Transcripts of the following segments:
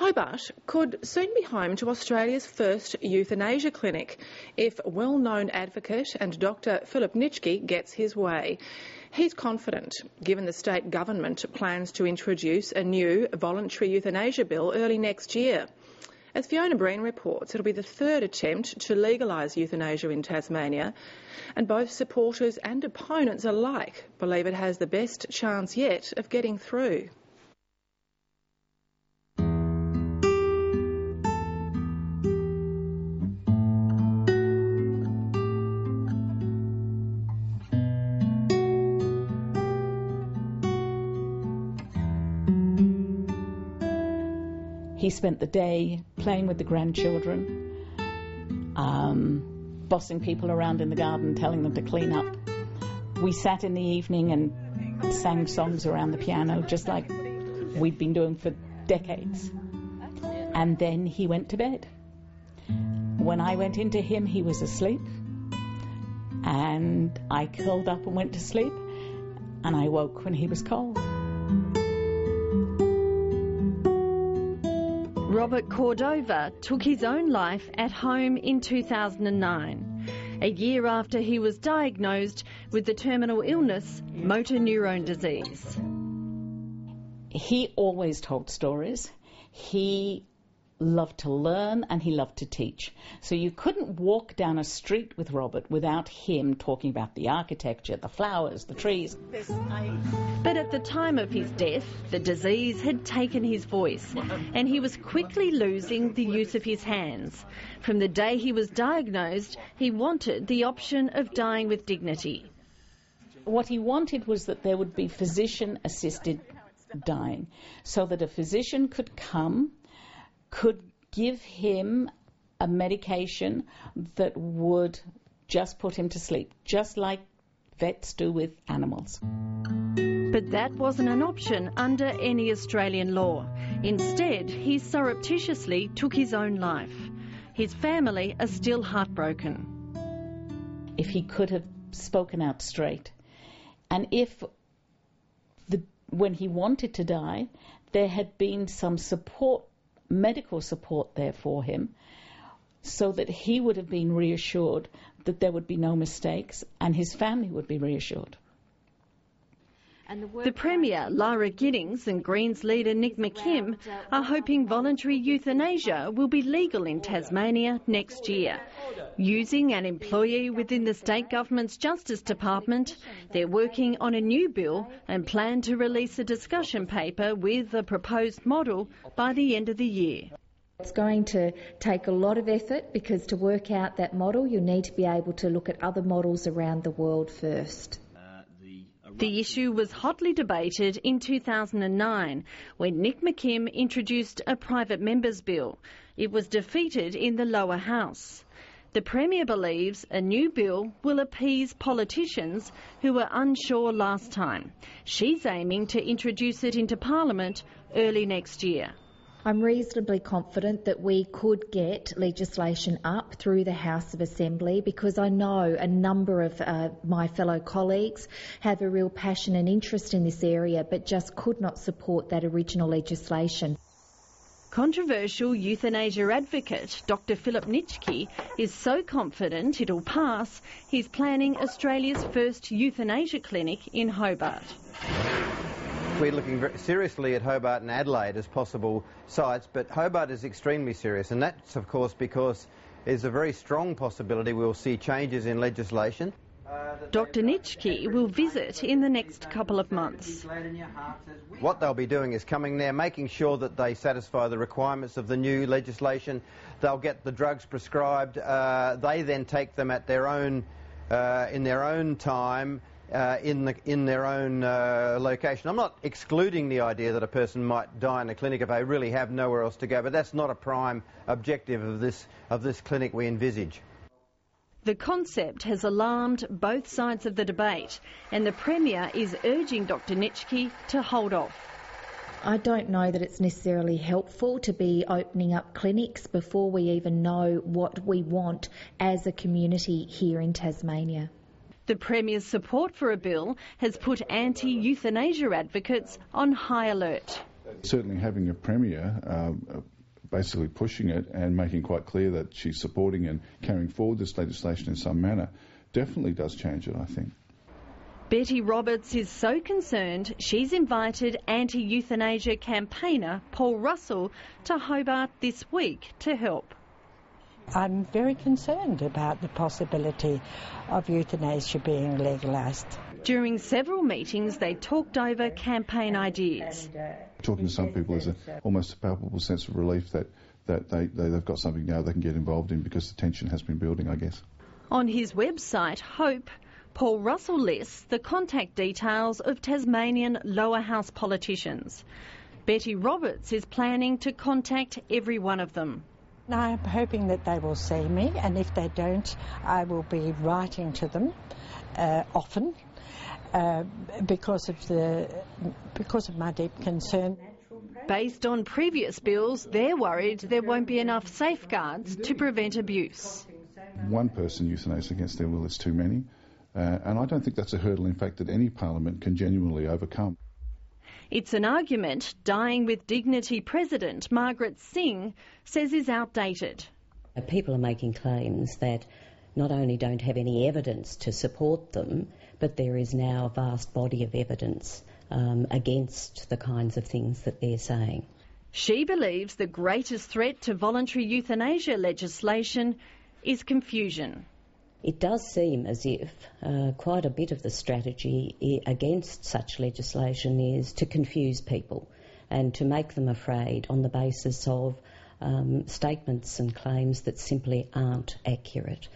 Hobart could soon be home to Australia's first euthanasia clinic if well-known advocate and Dr Phillip Nitschke gets his way. He's confident, given the state government plans to introduce a new voluntary euthanasia bill early next year. As Fiona Breen reports, it'll be the third attempt to legalise euthanasia in Tasmania, and both supporters and opponents alike believe it has the best chance yet of getting through. He spent the day playing with the grandchildren, bossing people around in the garden, telling them to clean up. We sat in the evening and sang songs around the piano, just like we'd been doing for decades. And then he went to bed. When I went into him, he was asleep. And I curled up and went to sleep. And I woke when he was cold. Robert Cordova took his own life at home in 2009, a year after he was diagnosed with the terminal illness, motor neurone disease. He always told stories. He loved to learn and he loved to teach. So you couldn't walk down a street with Robert without him talking about the architecture, the flowers, the trees. But at the time of his death, the disease had taken his voice and he was quickly losing the use of his hands. From the day he was diagnosed, he wanted the option of dying with dignity. What he wanted was that there would be physician-assisted dying, so that a physician could come, could give him a medication that would just put him to sleep, just like vets do with animals. But that wasn't an option under any Australian law. Instead, he surreptitiously took his own life. His family are still heartbroken. If he could have spoken out straight, and if when he wanted to die, there had been some support, medical support there for him, so that he would have been reassured that there would be no mistakes and his family would be reassured. The Premier, Lara Giddings, and Greens leader Nick McKim are hoping voluntary euthanasia will be legal in Tasmania next year. Using an employee within the state government's Justice Department, they're working on a new bill and plan to release a discussion paper with a proposed model by the end of the year. It's going to take a lot of effort because to work out that model, you need to be able to look at other models around the world first. The issue was hotly debated in 2009 when Nick McKim introduced a private member's bill. It was defeated in the lower house. The Premier believes a new bill will appease politicians who were unsure last time. She's aiming to introduce it into Parliament early next year. I'm reasonably confident that we could get legislation up through the House of Assembly because I know a number of my fellow colleagues have a real passion and interest in this area but just could not support that original legislation. Controversial euthanasia advocate Dr Phillip Nitschke is so confident it'll pass, he's planning Australia's first euthanasia clinic in Hobart. We're looking very seriously at Hobart and Adelaide as possible sites, but Hobart is extremely serious, and that's of course because there's a very strong possibility we'll see changes in legislation. Dr Nitschke will visit in the next couple of months. What they'll be doing is coming there, making sure that they satisfy the requirements of the new legislation. They'll get the drugs prescribed. They then take them at their own, in their own time, in their own location. I'm not excluding the idea that a person might die in a clinic if they really have nowhere else to go, but that's not a prime objective of this clinic we envisage. The concept has alarmed both sides of the debate, and the Premier is urging Dr Nitschke to hold off. I don't know that it's necessarily helpful to be opening up clinics before we even know what we want as a community here in Tasmania. The Premier's support for a bill has put anti-euthanasia advocates on high alert. Certainly having a Premier basically pushing it and making quite clear that she's supporting and carrying forward this legislation in some manner definitely does change it, I think. Betty Roberts is so concerned she's invited anti-euthanasia campaigner Paul Russell to Hobart this week to help. I'm very concerned about the possibility of euthanasia being legalised. During several meetings, they talked over campaign ideas. Talking to some people is almost a palpable sense of relief that they've got something now they can get involved in because the tension has been building, I guess. On his website, Hope, Paul Russell lists the contact details of Tasmanian lower house politicians. Betty Roberts is planning to contact every one of them. I'm hoping that they will see me, and if they don't, I will be writing to them often because of my deep concern. Based on previous bills, they're worried there won't be enough safeguards to prevent abuse. One person euthanized against their will is too many, and I don't think that's a hurdle, in fact, that any parliament can genuinely overcome. It's an argument Dying with Dignity President Margaret Singh says is outdated. People are making claims that not only don't have any evidence to support them, but there is now a vast body of evidence against the kinds of things that they're saying. She believes the greatest threat to voluntary euthanasia legislation is confusion. It does seem as if quite a bit of the strategy against such legislation is to confuse people and to make them afraid on the basis of statements and claims that simply aren't accurate.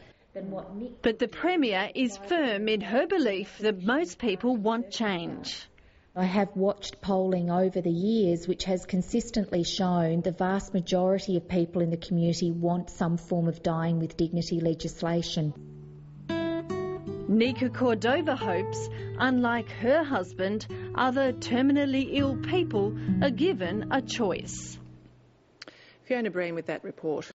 But the Premier is firm in her belief that most people want change. I have watched polling over the years which has consistently shown the vast majority of people in the community want some form of dying with dignity legislation. Nika Cordova hopes, unlike her husband, other terminally ill people are given a choice. Fiona Breen with that report.